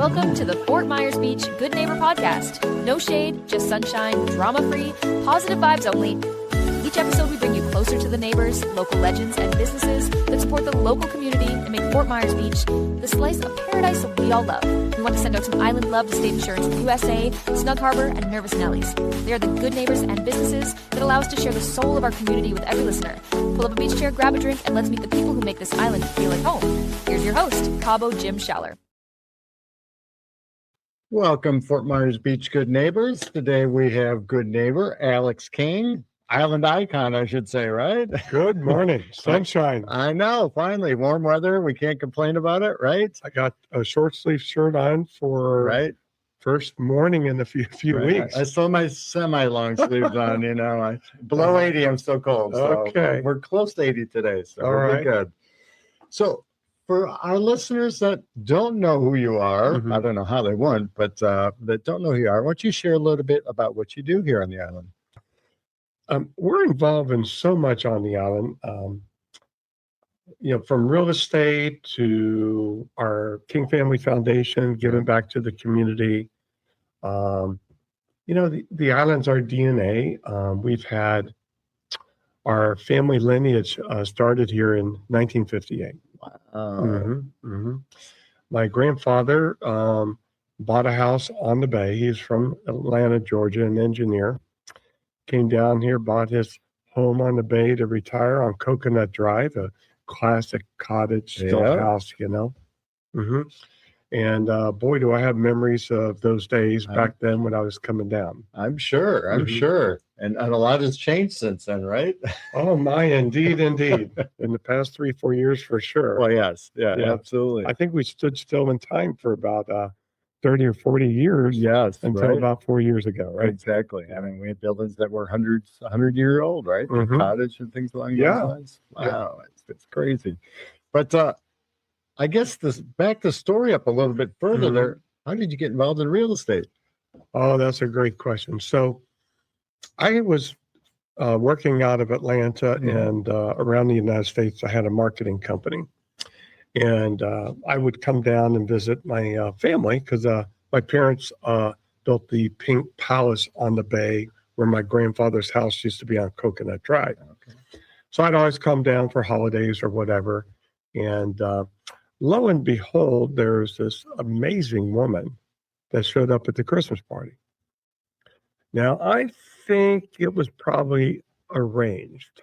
Welcome to the Fort Myers Beach Good Neighbor Podcast. No shade, just sunshine, drama-free, positive vibes only. Each episode we bring you closer to the neighbors, local legends, and businesses that support the local community and make Fort Myers Beach the slice of paradise that we all love. We want to send out some island love to State Insurance USA, Snug Harbor, and Nervous Nellies. They are the good neighbors and businesses that allow us to share the soul of our community with every listener. Pull up a beach chair, grab a drink, and let's meet the people who make this island feel like home. Here's your host, Cabo Jim Schaller. Welcome, Fort Myers Beach Good Neighbors. Today we have good neighbor Alex King, island icon, I should say, right? Good morning. Sunshine. I know, finally, warm weather. We can't complain about it, right? I got a short sleeve shirt on for first morning in a few weeks. I still my semi-long sleeves on, below 80, I'm so cold. So okay. We're close to 80 today, so all we'll right. be good. So for our listeners that don't know who you are, I don't know how they wouldn't, but that don't know who you are, why don't you share a little bit about what you do here on the island? We're involved in so much on the island, from real estate to our King Family Foundation, giving back to the community. The island's our DNA. We've had our family lineage started here in 1958. Wow. My grandfather bought a house on the bay. He's from Atlanta, Georgia, an engineer. Came down here, bought his home on the bay to retire on Coconut Drive, a classic cottage stone house, And boy, do I have memories of those days back then when I was coming down. I'm sure. And a lot has changed since then, right? Oh my, indeed. In the past 3-4 years, for sure. Well, yes. Yeah, absolutely. I think we stood still in time for about 30 or 40 years. Yes. Until about 4 years ago, right? Exactly. I mean, we had buildings that were 100-year-old, right? Cottage and things along those lines. Wow. It's crazy. But I guess back the story up a little bit further there. How did you get involved in real estate? Oh, that's a great question. So I was working out of Atlanta and around the United States. I had a marketing company. And I would come down and visit my family because my parents built the Pink Palace on the bay where my grandfather's house used to be on Coconut Drive. Okay. So I'd always come down for holidays or whatever. And lo and behold, there's this amazing woman that showed up at the Christmas party. Now, I think it was probably arranged.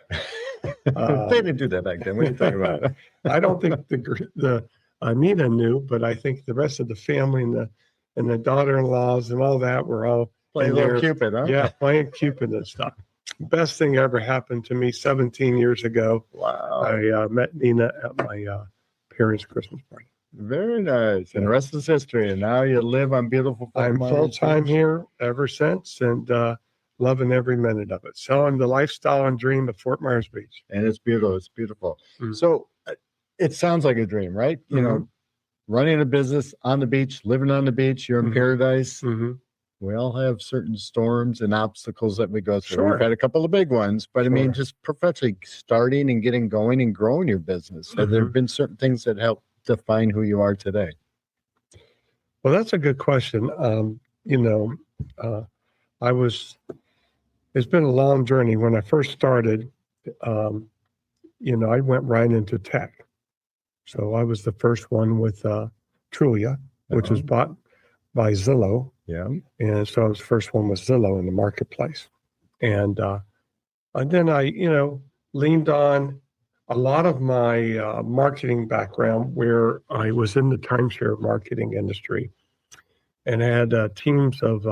They didn't do that back then. What are you talking about? I don't think the Anita knew, but I think the rest of the family and the daughter-in-laws and all that were all playing little Cupid, huh? Yeah, playing Cupid and stuff. Best thing ever happened to me 17 years ago. Wow. I met Nina at my parents' Christmas party. Very nice. And the rest is history. And now you live on beautiful Fort Myers. I'm full-time here ever since, and loving every minute of it. Selling the lifestyle and dream of Fort Myers Beach. And it's beautiful. It's beautiful. So it sounds like a dream, right? You know, running a business on the beach, living on the beach, you're in paradise. We all have certain storms and obstacles that we go through. Sure. We've had a couple of big ones, but I mean, just professionally starting and getting going and growing your business. Have there been certain things that help define who you are today? Well, that's a good question. It's been a long journey. When I first started, I went right into tech. So I was the first one with Trulia, which was bought by Zillow. Yeah. And so I was the first one with Zillow in the marketplace. And then I, leaned on a lot of my marketing background where I was in the timeshare marketing industry and had teams of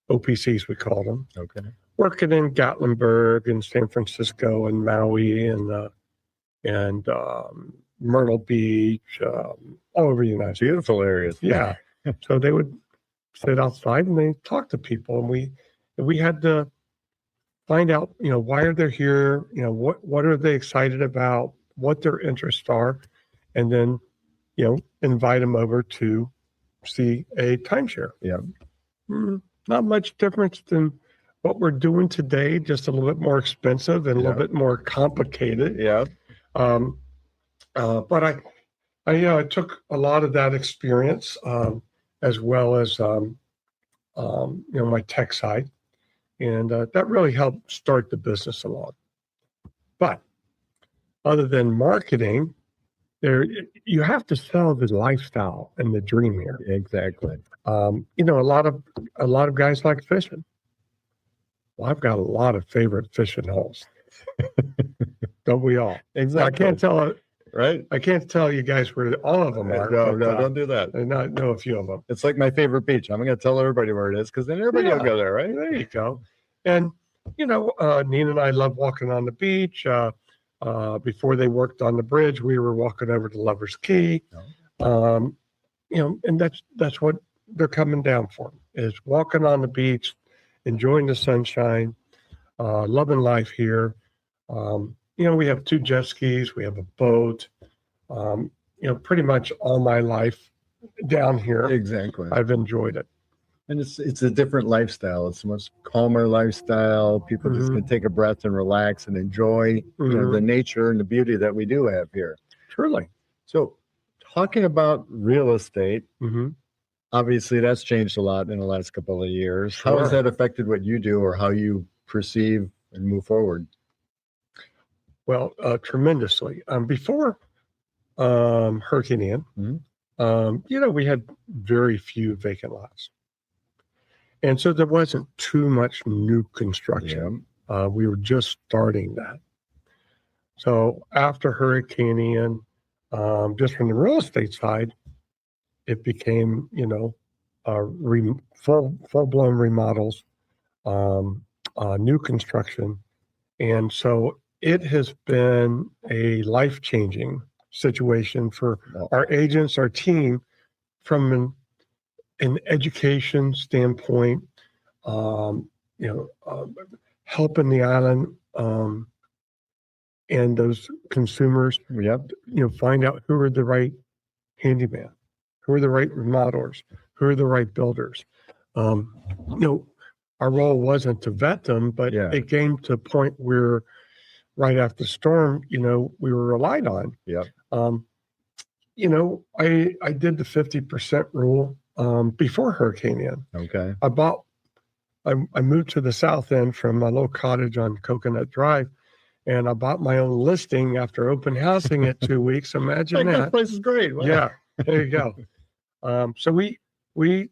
OPCs, we call them. Okay. Working in Gatlinburg and San Francisco and Maui and Myrtle Beach, all over the United States. Beautiful areas. Yeah. So they would sit outside and they talk to people, and we had to find out, why are they here? What are they excited about? What their interests are, and then, invite them over to see a timeshare. Yeah. Not much difference than what we're doing today, just a little bit more expensive and a little bit more complicated. Yeah. But I took a lot of that experience, as well as my tech side, and that really helped start the business along. But other than marketing, you have to sell the lifestyle and the dream here. Exactly. A lot of guys like fishing. Well, I've got a lot of favorite fishing holes. Don't we all? Exactly. I can't tell. Right. I can't tell you guys where all of them are. No, don't do that. I know a few of them. It's like my favorite beach. I'm going to tell everybody where it is because then everybody will go there, right? There you go. And, Nina and I love walking on the beach. Before they worked on the bridge, we were walking over to Lover's Key. And that's what they're coming down for, is walking on the beach, enjoying the sunshine, loving life here. We have 2 jet skis, we have a boat, pretty much all my life down here. Exactly. I've enjoyed it. And it's a different lifestyle. It's a much calmer lifestyle. People just can take a breath and relax and enjoy the nature and the beauty that we do have here. Truly. So talking about real estate, obviously that's changed a lot in the last couple of years. Sure. How has that affected what you do or how you perceive and move forward? Well, tremendously. Before Hurricane Ian, we had very few vacant lots. And so there wasn't too much new construction. Yeah. We were just starting that. So after Hurricane Ian, just from the real estate side, it became, full-blown remodels, new construction. And so it has been a life-changing situation for our agents, our team, from an education standpoint, helping the island and those consumers, find out who are the right handyman, who are the right remodelers, who are the right builders. Our role wasn't to vet them, but it came to a point where right after the storm, we were relied on. Yeah. I did the 50% rule before Hurricane Ian. Okay. I moved to the south end from my little cottage on Coconut Drive, and I bought my own listing after open housing it 2 weeks. Imagine that. This place is great. Wow. Yeah, there you go. So we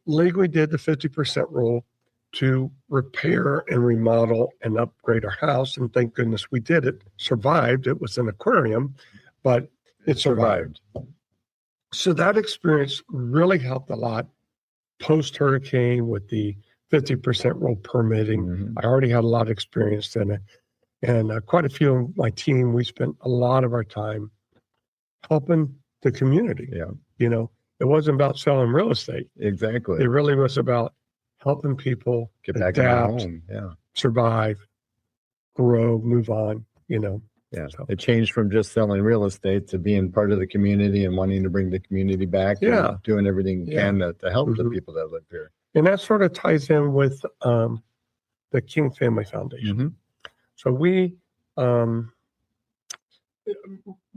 legally did the 50% rule to repair and remodel and upgrade our house, and thank goodness we did it. Survived. It was an aquarium, but it survived. So that experience really helped a lot post-hurricane with the 50% rule permitting. I already had a lot of experience in it. And quite a few of my team, we spent a lot of our time helping the community. Yeah. It wasn't about selling real estate. Exactly. It really was about helping people get back adapt, in their home. survive, grow, move on, Yeah, so it changed from just selling real estate to being part of the community and wanting to bring the community back. Yeah. And doing everything you can to help the people that live here. And that sort of ties in with the King Family Foundation. So we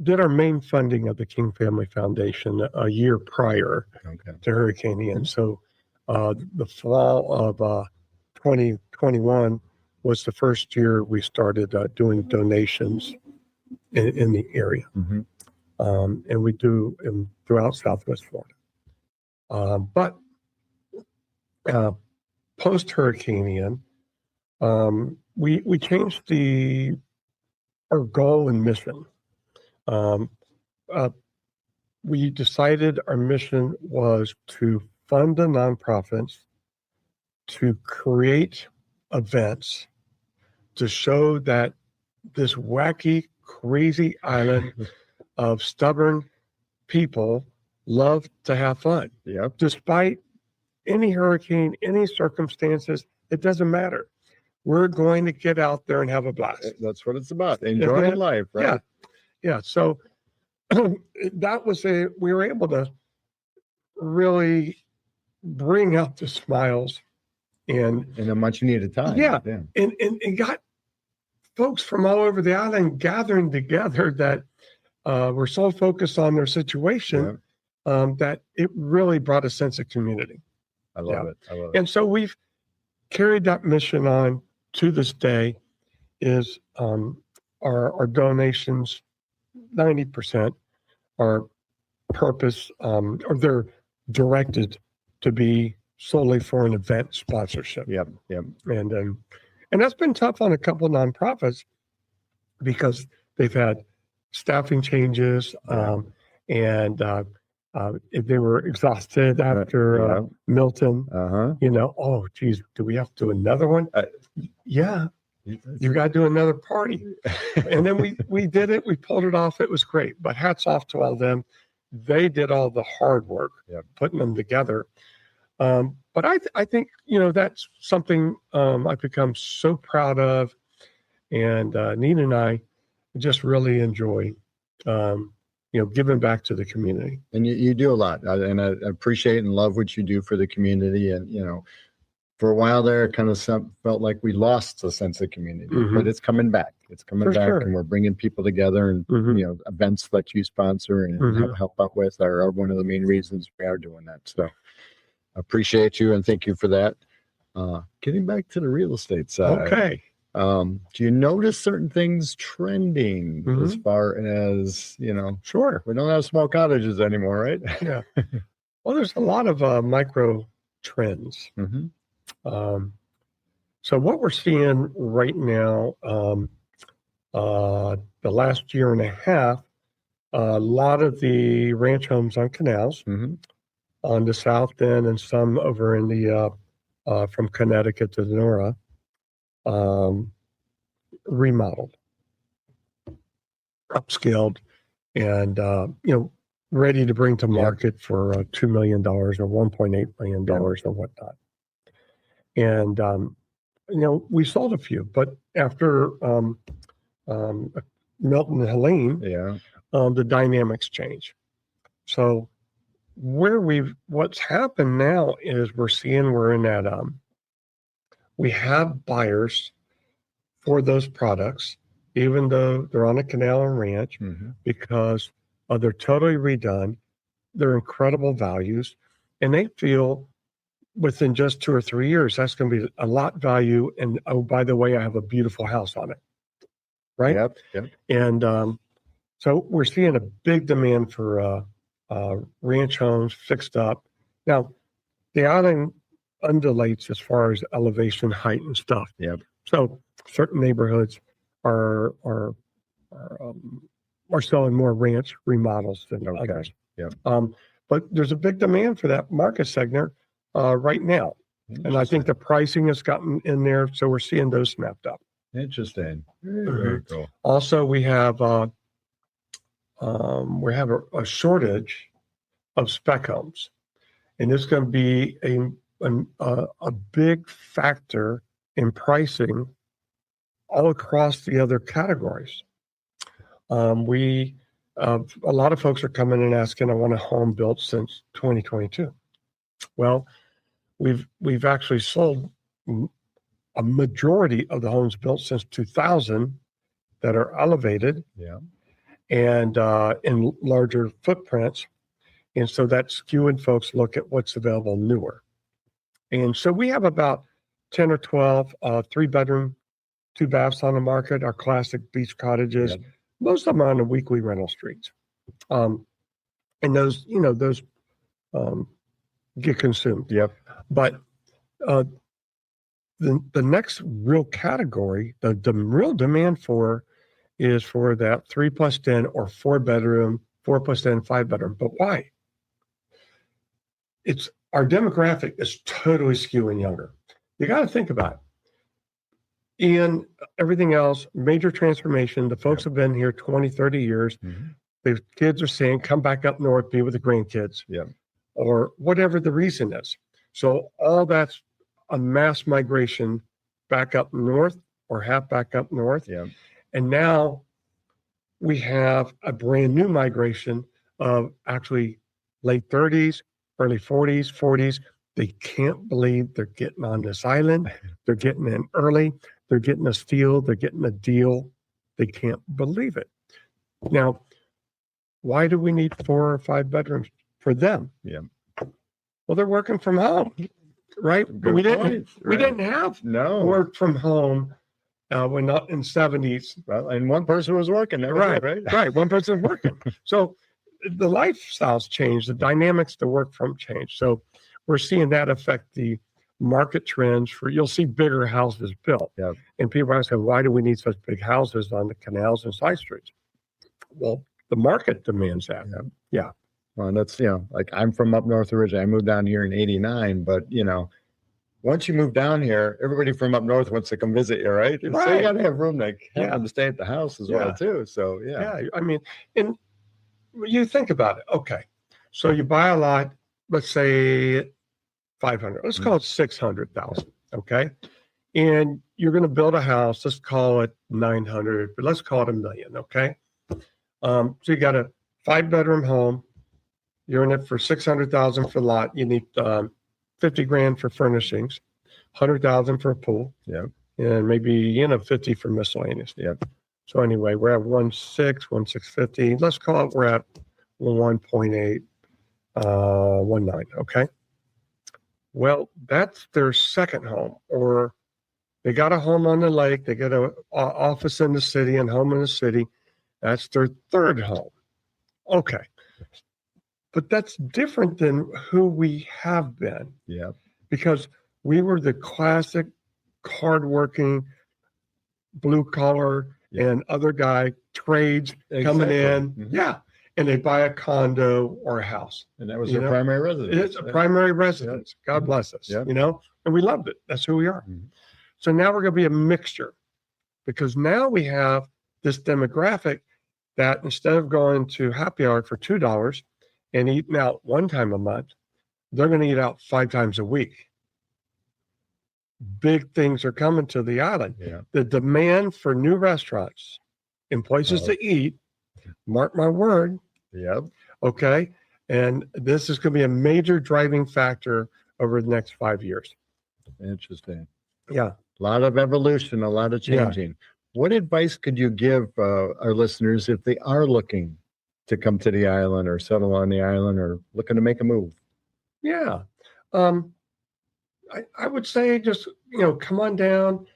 did our main funding of the King Family Foundation a year prior to Hurricane Ian. So the fall of 2021 was the first year we started doing donations in the area. And we do throughout Southwest Florida. But post-Hurricane Ian, we changed our goal and mission. We decided our mission was to fund the nonprofits, to create events, to show that this wacky, crazy island of stubborn people love to have fun. Yep. Despite any hurricane, any circumstances, it doesn't matter. We're going to get out there and have a blast. That's what it's about. Enjoying life, right? Yeah. So we were able to really bring out the smiles and in a much needed time. Yeah. And got folks from all over the island gathering together that were so focused on their situation that it really brought a sense of community. I love it. I love it. And so we've carried that mission on to this day. Is our donations 90% are purpose, or they're directed to be solely for an event sponsorship. Yep. And that's been tough on a couple of nonprofits because they've had staffing changes, and if they were exhausted after Milton, oh geez, do we have to do another one? You got to do another party. And then we did it. We pulled it off. It was great. But hats off to all of them. They did all the hard work, putting them together. But I think, that's something I've become so proud of. And Nina and I just really enjoy, giving back to the community. And you do a lot. And I appreciate and love what you do for the community. And, for a while there, it kind of felt like we lost a sense of community, but it's coming back. It's coming back, and we're bringing people together, and events that you sponsor and help out with are one of the main reasons we are doing that. So, I appreciate you and thank you for that. Getting back to the real estate side, okay. Do you notice certain things trending as far as Sure. We don't have small cottages anymore, right? Yeah. Well, there's a lot of micro trends. So what we're seeing right now, the last year and a half, a lot of the ranch homes on canals on the south end, and some over in the from Connecticut to Nora, remodeled, upscaled, and ready to bring to market for $2 million or $1.8 million or whatnot. And, we sold a few, but after Milton and Helene, the dynamics change. So what's happened now is we're in that, we have buyers for those products, even though they're on a canal and ranch, because they're totally redone. They're incredible values, and they feel within just 2 or 3 years, that's going to be a lot value. And oh, by the way, I have a beautiful house on it. Right. Yep. And so we're seeing a big demand for ranch homes fixed up. Now, the island undulates as far as elevation, height, and stuff. Yep. So certain neighborhoods are selling more ranch remodels than others. Yep. But there's a big demand for that market segment right now. And I think the pricing has gotten in there, so we're seeing those snapped up. Interesting. Very cool. Also, we have a shortage of spec homes, and this is going to be a big factor in pricing all across the other categories. A lot of folks are coming and asking, I want a home built since 2022. Well, we've actually sold a majority of the homes built since 2000 that are elevated, and in larger footprints, and so that's skewing folks look at what's available newer. And so we have about 10 or 12 3-bedroom, 2 baths on the market. Our classic beach cottages, most of them are on the weekly rental streets, and those get consumed. But the next real category, the real demand is for that 3+10 or 4-bedroom, 4+10, 5-bedroom. But why? It's our demographic is totally skewing younger. You got to think about it. And everything else, major transformation. The folks have been here 20, 30 years. The kids are saying, come back up north, be with the grandkids. Or whatever the reason is. So all that's a mass migration back up north or half back up north. And now we have a brand new migration of actually late 30s, early 40s. They can't believe they're getting on this island. They're getting in early. They're getting a steal. They're getting a deal. They can't believe it. Now, why do we need 4 or 5 bedrooms for them? Yeah. Well, they're working from home, right? Good we point, didn't have No. work from home when not in 70s. Well, and one person was working. That was Right, it, right? right. One person working. So the lifestyles change, the dynamics to work from change. So we're seeing that affect the market trends for, you'll see bigger houses built. Yeah. And people ask, why do we need such big houses on the canals and side streets? Well, the market demands that. Yeah. Well, that's, like I'm from up north originally. I moved down here in 89, but once you move down here, everybody from up north wants to come visit you, right? Right. So you got to have room to have them to stay at the house as well, too. So, Yeah. I mean, and you think about it. Okay. So you buy a lot, let's say 500, let's call it 600,000. Okay. And you're going to build a house. Let's call it 900, but let's call it $1 million. Okay. So you got a 5-bedroom home. You're in it for 600,000 for the lot. You need 50 grand for furnishings, 100,000 for a pool. Yeah. And maybe, 50 for miscellaneous. Yeah. So anyway, we're at 1,650. Let's call it, we're at 1.8, 1.9. Okay. Well, that's their second home, or they got a home on the lake. They got an office in the city and home in the city. That's their third home. Okay. But that's different than who we have been. Yeah. Because we were the classic hardworking blue collar and other guy trades coming in. Mm-hmm. Yeah. And they buy a condo or a house. And that was their primary residence. It's a primary residence. God bless us. Yeah. And we loved it. That's who we are. Mm-hmm. So now we're going to be a mixture, because now we have this demographic that instead of going to happy hour for $2 and eating out one time a month, they're going to eat out 5 times a week. Big things are coming to the island. Yeah. The demand for new restaurants and places to eat, mark my word. Yep. Okay. And this is going to be a major driving factor over the next 5 years. Interesting. Yeah. A lot of evolution, a lot of changing. What advice could you give our listeners if they are looking to come to the island or settle on the island or looking to make a move? Yeah. I would say just, come on down,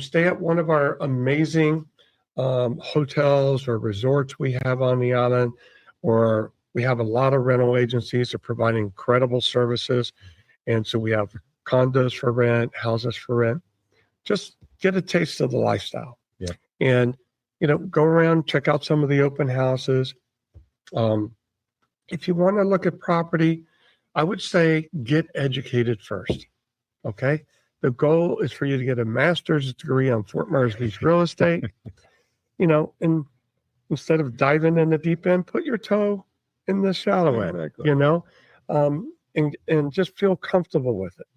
stay at one of our amazing hotels or resorts we have on the island, or we have a lot of rental agencies that provide incredible services. And so we have condos for rent, houses for rent. Just get a taste of the lifestyle. Yeah. And, go around, check out some of the open houses. If you want to look at property, I would say get educated first. Okay. The goal is for you to get a master's degree on Fort Myers Beach real estate, and instead of diving in the deep end, put your toe in the shallow end, Exactly. and just feel comfortable with it.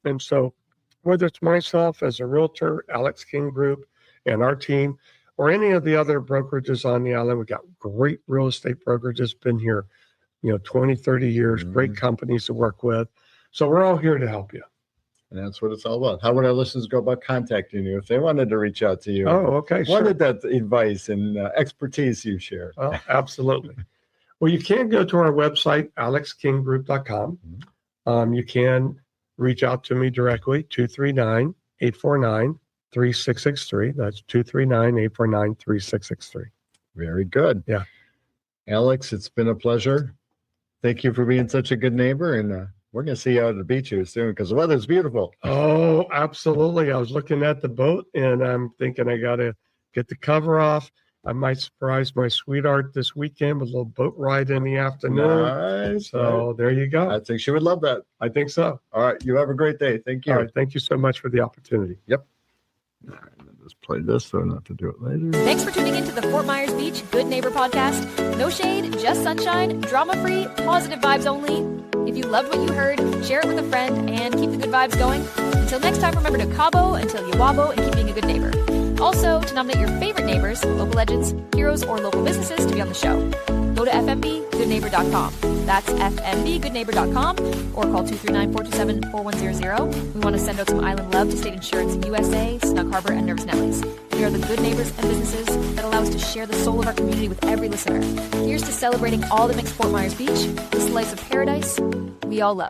And so whether it's myself as a realtor, Alex King Group, and our team, or any of the other brokerages on the island, we've got great real estate brokerages, been here, 20, 30 years, great companies to work with. So we're all here to help you. And that's what it's all about. How would our listeners go about contacting you if they wanted to reach out to you? Oh, okay. Wanted that advice and expertise you share? Oh, absolutely. Well, you can go to our website, alexkinggroup.com. You can reach out to me directly, 239-849-3663. That's 239-849-3663. Very good. Yeah. Alex, it's been a pleasure. Thank you for being such a good neighbor. And we're going to see you out at the beach here soon because the weather's beautiful. Oh, absolutely. I was looking at the boat and I'm thinking I got to get the cover off. I might surprise my sweetheart this weekend with a little boat ride in the afternoon. Nice. So there you go. I think she would love that. I think so. All right. You have a great day. Thank you. All right. Thank you so much for the opportunity. Yep. All right. Let's play this so I don't have to do it later. Thanks for tuning into the Fort Myers Beach Good Neighbor podcast. No shade, just sunshine, drama-free, positive vibes only. If you loved what you heard, share it with a friend and keep the good vibes going. Until next time, remember to Cabo until you wabo and keep being a good neighbor. Also, to nominate your favorite neighbors, local legends, heroes, or local businesses to be on the show. go to fmbgoodneighbor.com. That's fmbgoodneighbor.com, or call 239-427-4100. We want to send out some island love to State Insurance USA, Snug Harbor, and Nervous Nellies. They are the good neighbors and businesses that allow us to share the soul of our community with every listener. Here's to celebrating all that makes Fort Myers Beach, the slice of paradise we all love.